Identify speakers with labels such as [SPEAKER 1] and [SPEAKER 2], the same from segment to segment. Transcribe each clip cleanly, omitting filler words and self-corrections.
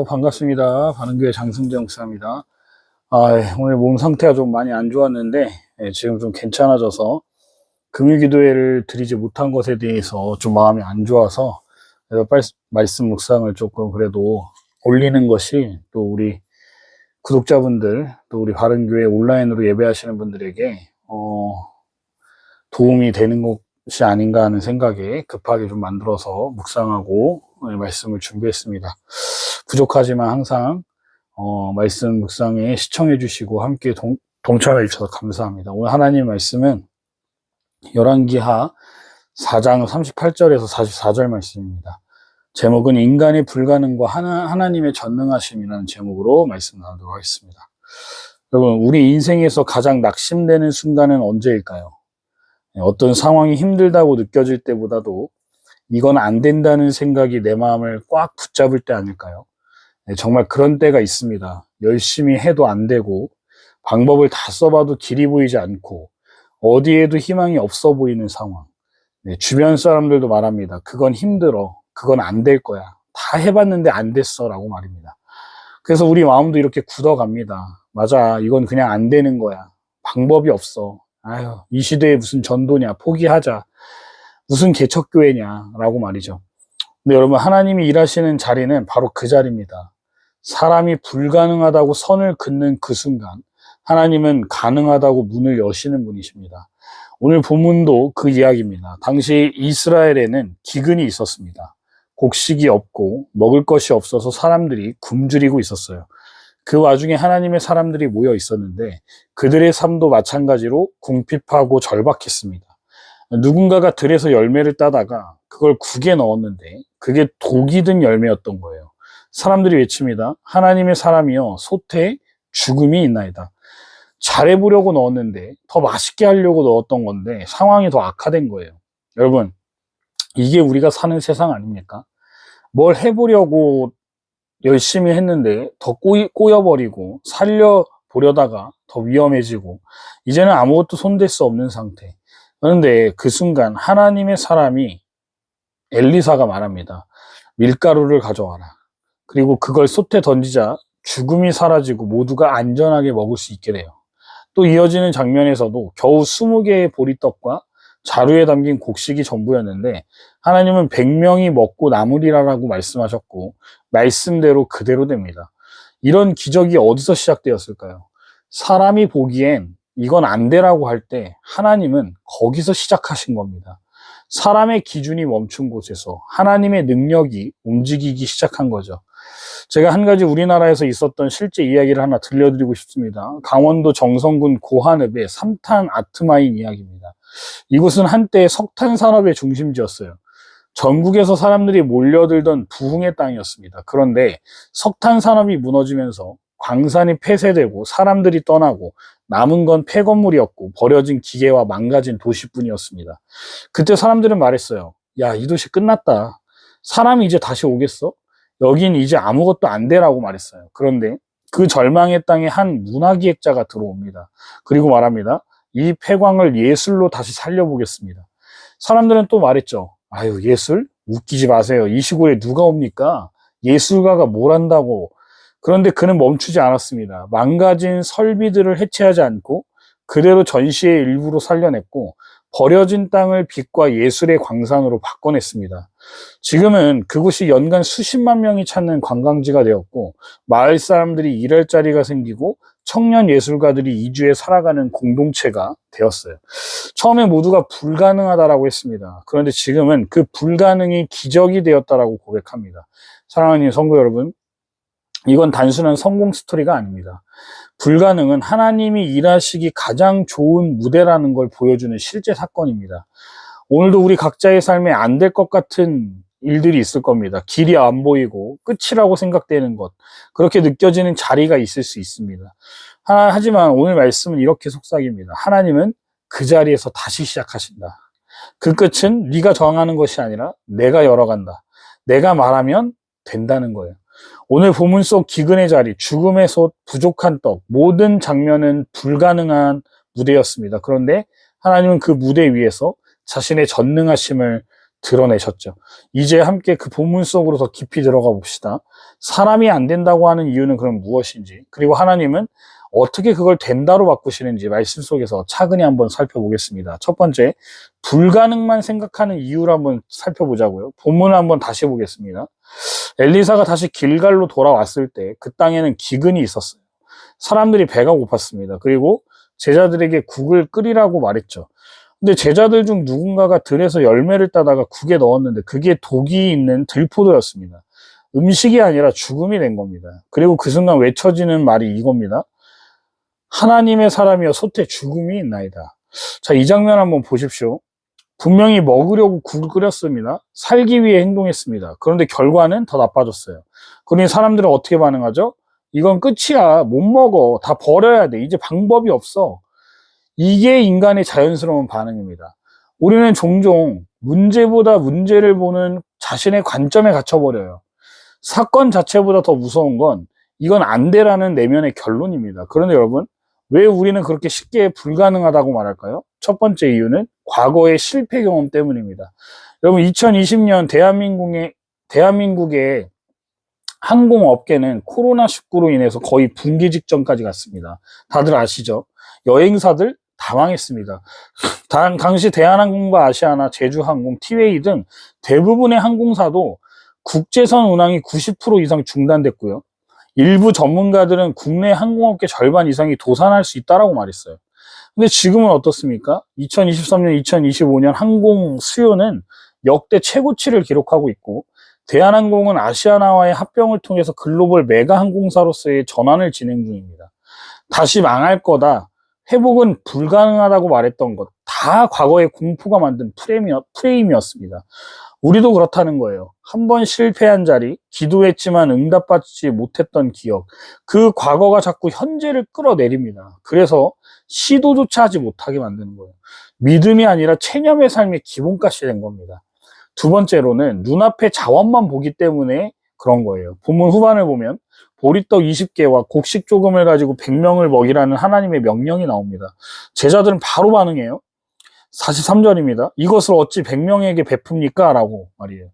[SPEAKER 1] 반갑습니다. 바른교회 장승재 목사입니다. 오늘 몸 상태가 좀 많이 안 좋았는데, 지금 좀 괜찮아져서 금요기도회를 드리지 못한 것에 대해서 좀 마음이 안 좋아서, 그래서 말씀 묵상을 조금 그래도 올리는 것이 또 우리 구독자분들, 또 우리 바른교회 온라인으로 예배하시는 분들에게, 도움이 되는 것이 아닌가 하는 생각에 급하게 좀 만들어서 묵상하고 말씀을 준비했습니다. 부족하지만 항상 말씀 묵상에 시청해 주시고 함께 동참해 주셔서 감사합니다. 오늘 하나님 말씀은 열왕기하 4장 38절에서 44절 말씀입니다. 제목은 인간의 불가능과 하나님의 전능하심이라는 제목으로 말씀 나누도록 하겠습니다. 여러분, 우리 인생에서 가장 낙심되는 순간은 언제일까요? 어떤 상황이 힘들다고 느껴질 때보다도 이건 안 된다는 생각이 내 마음을 꽉 붙잡을 때 아닐까요? 정말 그런 때가 있습니다. 열심히 해도 안 되고 방법을 다 써봐도 길이 보이지 않고 어디에도 희망이 없어 보이는 상황. 주변 사람들도 말합니다. 그건 힘들어. 그건 안 될 거야. 다 해봤는데 안 됐어 라고 말입니다. 그래서 우리 마음도 이렇게 굳어갑니다. 맞아. 이건 그냥 안 되는 거야. 방법이 없어. 아유, 이 시대에 무슨 전도냐. 포기하자. 무슨 개척교회냐 라고 말이죠. 근데 여러분, 하나님이 일하시는 자리는 바로 그 자리입니다. 사람이 불가능하다고 선을 긋는 그 순간 하나님은 가능하다고 문을 여시는 분이십니다. 오늘 본문도 그 이야기입니다. 당시 이스라엘에는 기근이 있었습니다. 곡식이 없고 먹을 것이 없어서 사람들이 굶주리고 있었어요. 그 와중에 하나님의 사람들이 모여 있었는데 그들의 삶도 마찬가지로 궁핍하고 절박했습니다. 누군가가 들에서 열매를 따다가 그걸 국에 넣었는데 그게 독이 든 열매였던 거예요. 사람들이 외칩니다. 하나님의 사람이여 솥에 죽음이 있나이다. 잘해보려고 넣었는데 더 맛있게 하려고 넣었던 건데 상황이 더 악화된 거예요. 여러분, 이게 우리가 사는 세상 아닙니까? 뭘 해보려고 열심히 했는데 더 꼬여버리고 살려보려다가 더 위험해지고 이제는 아무것도 손댈 수 없는 상태. 그런데 그 순간 하나님의 사람이 엘리사가 말합니다. 밀가루를 가져와라. 그리고 그걸 솥에 던지자 죽음이 사라지고 모두가 안전하게 먹을 수 있게 돼요. 또 이어지는 장면에서도 겨우 20개의 보리떡과 자루에 담긴 곡식이 전부였는데 하나님은 100명이 먹고 남으리라라고 말씀하셨고 말씀대로 그대로 됩니다. 이런 기적이 어디서 시작되었을까요? 사람이 보기엔 이건 안 되라고 할 때 하나님은 거기서 시작하신 겁니다. 사람의 기준이 멈춘 곳에서 하나님의 능력이 움직이기 시작한 거죠. 제가 한 가지 우리나라에서 있었던 실제 이야기를 하나 들려드리고 싶습니다. 강원도 정선군 고한읍의 삼탄 아트마인 이야기입니다. 이곳은 한때 석탄 산업의 중심지였어요. 전국에서 사람들이 몰려들던 부흥의 땅이었습니다. 그런데 석탄 산업이 무너지면서 광산이 폐쇄되고 사람들이 떠나고 남은 건 폐건물이었고 버려진 기계와 망가진 도시뿐이었습니다. 그때 사람들은 말했어요. 야, 이 도시 끝났다. 사람이 이제 다시 오겠어? 여긴 이제 아무것도 안 되라고 말했어요. 그런데 그 절망의 땅에 한 문화기획자가 들어옵니다. 그리고 말합니다. 이 폐광을 예술로 다시 살려보겠습니다. 사람들은 또 말했죠. 아유, 예술? 웃기지 마세요. 이 시골에 누가 옵니까? 예술가가 뭘 한다고. 그런데 그는 멈추지 않았습니다. 망가진 설비들을 해체하지 않고 그대로 전시의 일부로 살려냈고 버려진 땅을 빛과 예술의 광산으로 바꿔냈습니다. 지금은 그곳이 연간 수십만 명이 찾는 관광지가 되었고 마을 사람들이 일할 자리가 생기고 청년 예술가들이 이주해 살아가는 공동체가 되었어요. 처음에 모두가 불가능하다라고 했습니다. 그런데 지금은 그 불가능이 기적이 되었다라고 고백합니다. 사랑하는 성도 여러분, 이건 단순한 성공 스토리가 아닙니다. 불가능은 하나님이 일하시기 가장 좋은 무대라는 걸 보여주는 실제 사건입니다. 오늘도 우리 각자의 삶에 안 될 것 같은 일들이 있을 겁니다. 길이 안 보이고 끝이라고 생각되는 것, 그렇게 느껴지는 자리가 있을 수 있습니다. 하지만 오늘 말씀은 이렇게 속삭입니다. 하나님은 그 자리에서 다시 시작하신다. 그 끝은 네가 정하는 것이 아니라 내가 열어간다. 내가 말하면 된다는 거예요. 오늘 본문 속 기근의 자리, 죽음의 솥, 부족한 떡, 모든 장면은 불가능한 무대였습니다. 그런데 하나님은 그 무대 위에서 자신의 전능하심을 드러내셨죠. 이제 함께 그 본문 속으로 더 깊이 들어가 봅시다. 사람이 안 된다고 하는 이유는 그럼 무엇인지, 그리고 하나님은 어떻게 그걸 된다로 바꾸시는지 말씀 속에서 차근히 한번 살펴보겠습니다. 첫 번째, 불가능만 생각하는 이유를 한번 살펴보자고요. 본문을 한번 다시 보겠습니다. 엘리사가 다시 길갈로 돌아왔을 때 그 땅에는 기근이 있었어요. 사람들이 배가 고팠습니다. 그리고 제자들에게 국을 끓이라고 말했죠. 근데 제자들 중 누군가가 들에서 열매를 따다가 국에 넣었는데 그게 독이 있는 들포도였습니다. 음식이 아니라 죽음이 된 겁니다. 그리고 그 순간 외쳐지는 말이 이겁니다. 하나님의 사람이여 솥에 죽음이 있나이다. 자, 이 장면 한번 보십시오. 분명히 먹으려고 국을 끓였습니다. 살기 위해 행동했습니다. 그런데 결과는 더 나빠졌어요. 그러니 사람들은 어떻게 반응하죠? 이건 끝이야. 못 먹어. 다 버려야 돼. 이제 방법이 없어. 이게 인간의 자연스러운 반응입니다. 우리는 종종 문제보다 문제를 보는 자신의 관점에 갇혀버려요. 사건 자체보다 더 무서운 건 이건 안 돼라는 내면의 결론입니다. 그런데 여러분, 왜 우리는 그렇게 쉽게 불가능하다고 말할까요? 첫 번째 이유는 과거의 실패 경험 때문입니다. 여러분, 2020년 대한민국의 항공업계는 코로나19로 인해서 거의 붕괴 직전까지 갔습니다. 다들 아시죠? 여행사들 다 망했습니다. 당시 대한항공과 아시아나, 제주항공, 티웨이 등 대부분의 항공사도 국제선 운항이 90% 이상 중단됐고요. 일부 전문가들은 국내 항공업계 절반 이상이 도산할 수 있다라고 말했어요. 근데 지금은 어떻습니까? 2023년, 2025년 항공 수요는 역대 최고치를 기록하고 있고, 대한항공은 아시아나와의 합병을 통해서 글로벌 메가 항공사로서의 전환을 진행 중입니다. 다시 망할 거다, 회복은 불가능하다고 말했던 것, 다 과거의 공포가 만든 프레임이었습니다. 우리도 그렇다는 거예요. 한 번 실패한 자리, 기도했지만 응답받지 못했던 기억, 그 과거가 자꾸 현재를 끌어내립니다. 그래서 시도조차 하지 못하게 만드는 거예요. 믿음이 아니라 체념의 삶의 기본값이 된 겁니다. 두 번째로는 눈앞의 자원만 보기 때문에 그런 거예요. 본문 후반을 보면 보리떡 20개와 곡식 조금을 가지고 100명을 먹이라는 하나님의 명령이 나옵니다. 제자들은 바로 반응해요. 43절입니다. 이것을 어찌 100명에게 베풉니까? 라고 말이에요.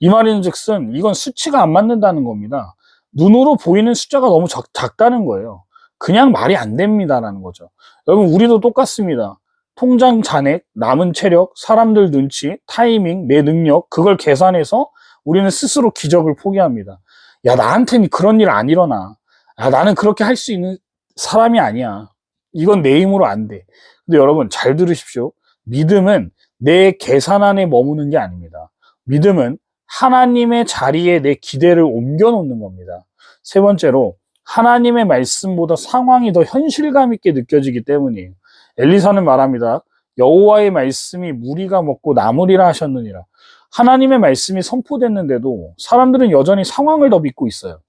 [SPEAKER 1] 이 말인 즉슨 이건 수치가 안 맞는다는 겁니다. 눈으로 보이는 숫자가 너무 작다는 거예요. 그냥 말이 안 됩니다라는 거죠. 여러분, 우리도 똑같습니다. 통장 잔액, 남은 체력, 사람들 눈치, 타이밍, 내 능력, 그걸 계산해서 우리는 스스로 기적을 포기합니다. 야, 나한테는 그런 일 안 일어나. 야, 나는 그렇게 할 수 있는 사람이 아니야. 이건 내 힘으로 안 돼. 근데 여러분, 잘 들으십시오. 믿음은 내 계산 안에 머무는 게 아닙니다. 믿음은 하나님의 자리에 내 기대를 옮겨 놓는 겁니다. 세 번째로, 하나님의 말씀보다 상황이 더 현실감 있게 느껴지기 때문이에요. 엘리사는 말합니다. 여호와의 말씀이 무리가 먹고 나무리라 하셨느니라. 하나님의 말씀이 선포됐는데도 사람들은 여전히 상황을 더 믿고 있어요.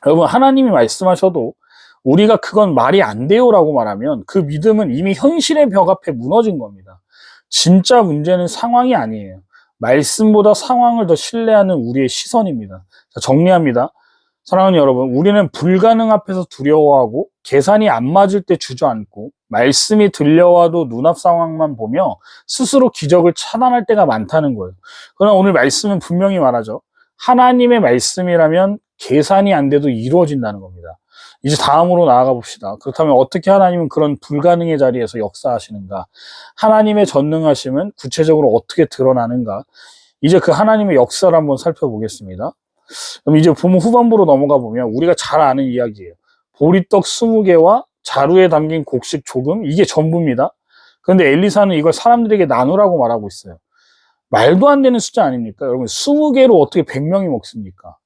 [SPEAKER 1] 여러분, 하나님이 말씀하셔도 우리가 그건 말이 안 돼요라고 말하면 그 믿음은 이미 현실의 벽 앞에 무너진 겁니다. 진짜 문제는 상황이 아니에요. 말씀보다 상황을 더 신뢰하는 우리의 시선입니다. 자, 정리합니다. 사랑하는 여러분, 우리는 불가능 앞에서 두려워하고 계산이 안 맞을 때 주저앉고 말씀이 들려와도 눈앞 상황만 보며 스스로 기적을 차단할 때가 많다는 거예요. 그러나 오늘 말씀은 분명히 말하죠. 하나님의 말씀이라면 계산이 안 돼도 이루어진다는 겁니다. 이제 다음으로 나아가 봅시다. 그렇다면 어떻게 하나님은 그런 불가능의 자리에서 역사하시는가? 하나님의 전능하심은 구체적으로 어떻게 드러나는가? 이제 그 하나님의 역사를 한번 살펴보겠습니다. 그럼 이제 본문 후반부로 넘어가 보면 우리가 잘 아는 이야기예요. 보리떡 20개와 자루에 담긴 곡식 조금, 이게 전부입니다. 그런데 엘리사는 이걸 사람들에게 나누라고 말하고 있어요. 말도 안 되는 숫자 아닙니까? 여러분, 20개로 어떻게 100명이 먹습니까?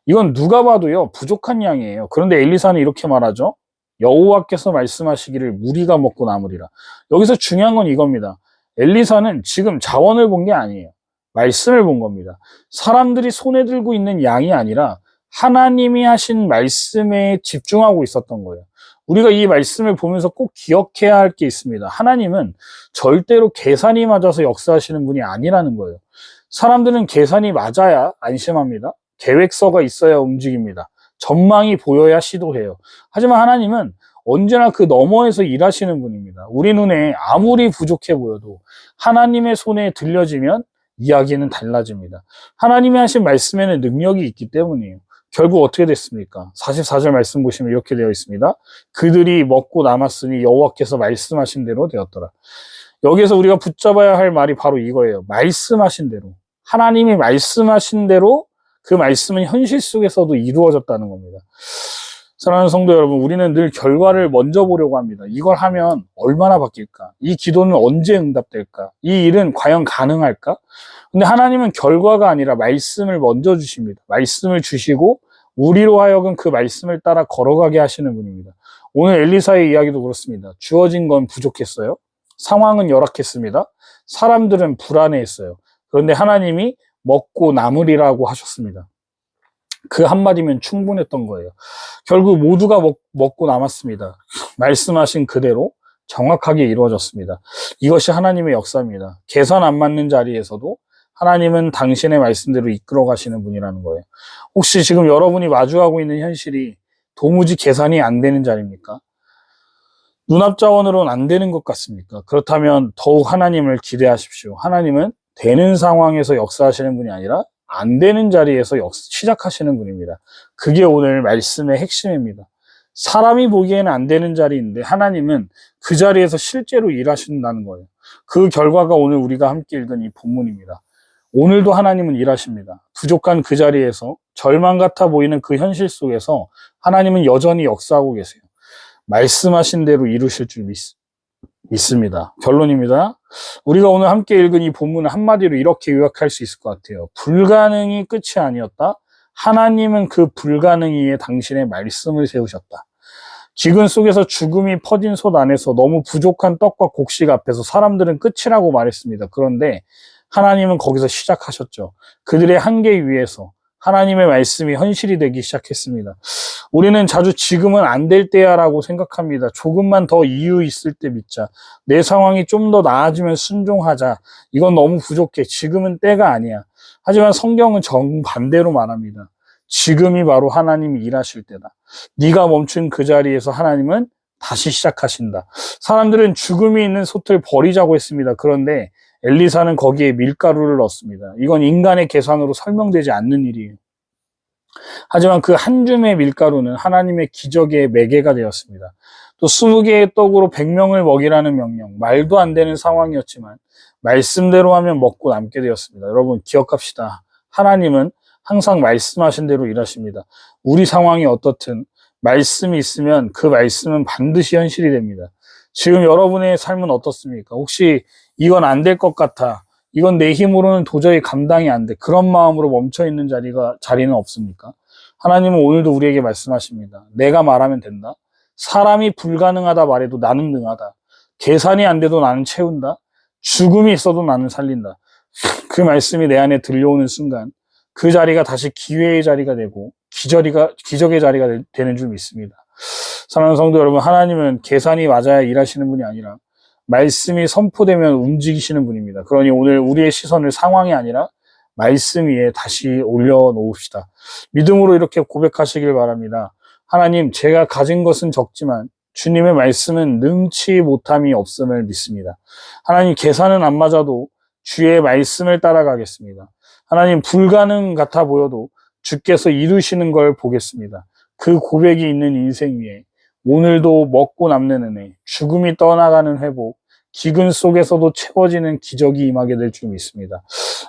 [SPEAKER 1] 이건 누가 봐도요, 부족한 양이에요. 그런데 엘리사는 이렇게 말하죠. 여호와께서 말씀하시기를 무리가 먹고 남으리라. 여기서 중요한 건 이겁니다. 엘리사는 지금 자원을 본 게 아니에요. 말씀을 본 겁니다. 사람들이 손에 들고 있는 양이 아니라 하나님이 하신 말씀에 집중하고 있었던 거예요. 우리가 이 말씀을 보면서 꼭 기억해야 할 게 있습니다. 하나님은 절대로 계산이 맞아서 역사하시는 분이 아니라는 거예요. 사람들은 계산이 맞아야 안심합니다. 계획서가 있어야 움직입니다. 전망이 보여야 시도해요. 하지만 하나님은 언제나 그 너머에서 일하시는 분입니다. 우리 눈에 아무리 부족해 보여도 하나님의 손에 들려지면 이야기는 달라집니다. 하나님이 하신 말씀에는 능력이 있기 때문이에요. 결국 어떻게 됐습니까? 44절 말씀 보시면 이렇게 되어 있습니다. 그들이 먹고 남았으니 여호와께서 말씀하신 대로 되었더라. 여기서 우리가 붙잡아야 할 말이 바로 이거예요. 말씀하신 대로. 하나님이 말씀하신 대로 그 말씀은 현실 속에서도 이루어졌다는 겁니다. 사랑하는 성도 여러분, 우리는 늘 결과를 먼저 보려고 합니다. 이걸 하면 얼마나 바뀔까? 이 기도는 언제 응답될까? 이 일은 과연 가능할까? 근데 하나님은 결과가 아니라 말씀을 먼저 주십니다. 말씀을 주시고 우리로 하여금 그 말씀을 따라 걸어가게 하시는 분입니다. 오늘 엘리사의 이야기도 그렇습니다. 주어진 건 부족했어요. 상황은 열악했습니다. 사람들은 불안해했어요. 그런데 하나님이 먹고 남으리라고 하셨습니다. 그 한마디면 충분했던 거예요. 결국 모두가 먹고 남았습니다. 말씀하신 그대로 정확하게 이루어졌습니다. 이것이 하나님의 역사입니다. 계산 안 맞는 자리에서도 하나님은 당신의 말씀대로 이끌어 가시는 분이라는 거예요. 혹시 지금 여러분이 마주하고 있는 현실이 도무지 계산이 안 되는 자리입니까? 눈앞 자원으로는 안 되는 것 같습니까? 그렇다면 더욱 하나님을 기대하십시오. 하나님은 되는 상황에서 역사하시는 분이 아니라 안 되는 자리에서 시작하시는 분입니다. 그게 오늘 말씀의 핵심입니다. 사람이 보기에는 안 되는 자리인데 하나님은 그 자리에서 실제로 일하신다는 거예요. 그 결과가 오늘 우리가 함께 읽은 이 본문입니다. 오늘도 하나님은 일하십니다. 부족한 그 자리에서 절망 같아 보이는 그 현실 속에서 하나님은 여전히 역사하고 계세요. 말씀하신 대로 이루실 줄 믿습니다. 결론입니다. 우리가 오늘 함께 읽은 이 본문을 한마디로 이렇게 요약할 수 있을 것 같아요. 불가능이 끝이 아니었다. 하나님은 그 불가능 위에 당신의 말씀을 세우셨다. 기근 속에서 죽음이 퍼진 솥 안에서 너무 부족한 떡과 곡식 앞에서 사람들은 끝이라고 말했습니다. 그런데 하나님은 거기서 시작하셨죠. 그들의 한계 위에서 하나님의 말씀이 현실이 되기 시작했습니다. 우리는 자주 지금은 안 될 때야 라고 생각합니다. 조금만 더 이유 있을 때 믿자. 내 상황이 좀 더 나아지면 순종하자. 이건 너무 부족해. 지금은 때가 아니야. 하지만 성경은 정반대로 말합니다. 지금이 바로 하나님이 일하실 때다. 네가 멈춘 그 자리에서 하나님은 다시 시작하신다. 사람들은 죽음이 있는 솥을 버리자고 했습니다. 그런데 엘리사는 거기에 밀가루를 넣었습니다. 이건 인간의 계산으로 설명되지 않는 일이에요. 하지만 그 한 줌의 밀가루는 하나님의 기적의 매개가 되었습니다. 또 20개의 떡으로 100명을 먹이라는 명령, 말도 안 되는 상황이었지만 말씀대로 하면 먹고 남게 되었습니다. 여러분 기억합시다. 하나님은 항상 말씀하신 대로 일하십니다. 우리 상황이 어떻든 말씀이 있으면 그 말씀은 반드시 현실이 됩니다. 지금 여러분의 삶은 어떻습니까? 혹시 이건 안 될 것 같아. 이건 내 힘으로는 도저히 감당이 안 돼. 그런 마음으로 멈춰있는 자리는 없습니까? 하나님은 오늘도 우리에게 말씀하십니다. 내가 말하면 된다. 사람이 불가능하다 말해도 나는 능하다. 계산이 안 돼도 나는 채운다. 죽음이 있어도 나는 살린다. 그 말씀이 내 안에 들려오는 순간 그 자리가 다시 기회의 자리가 되고 기적의 자리가 되는 줄 믿습니다. 사랑하는 성도 여러분, 하나님은 계산이 맞아야 일하시는 분이 아니라 말씀이 선포되면 움직이시는 분입니다. 그러니 오늘 우리의 시선을 상황이 아니라 말씀 위에 다시 올려놓읍시다. 믿음으로 이렇게 고백하시길 바랍니다. 하나님, 제가 가진 것은 적지만 주님의 말씀은 능치 못함이 없음을 믿습니다. 하나님, 계산은 안 맞아도 주의 말씀을 따라가겠습니다. 하나님, 불가능 같아 보여도 주께서 이루시는 걸 보겠습니다. 그 고백이 있는 인생 위에 오늘도 먹고 남는 은혜, 죽음이 떠나가는 회복, 기근 속에서도 채워지는 기적이 임하게 될 줄 믿습니다.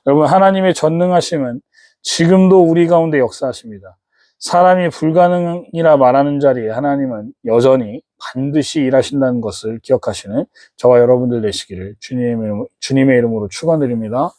[SPEAKER 1] 여러분, 하나님의 전능하심은 지금도 우리 가운데 역사하십니다. 사람이 불가능이라 말하는 자리에 하나님은 여전히 반드시 일하신다는 것을 기억하시는 저와 여러분들 되시기를 주님의 이름으로 축원드립니다.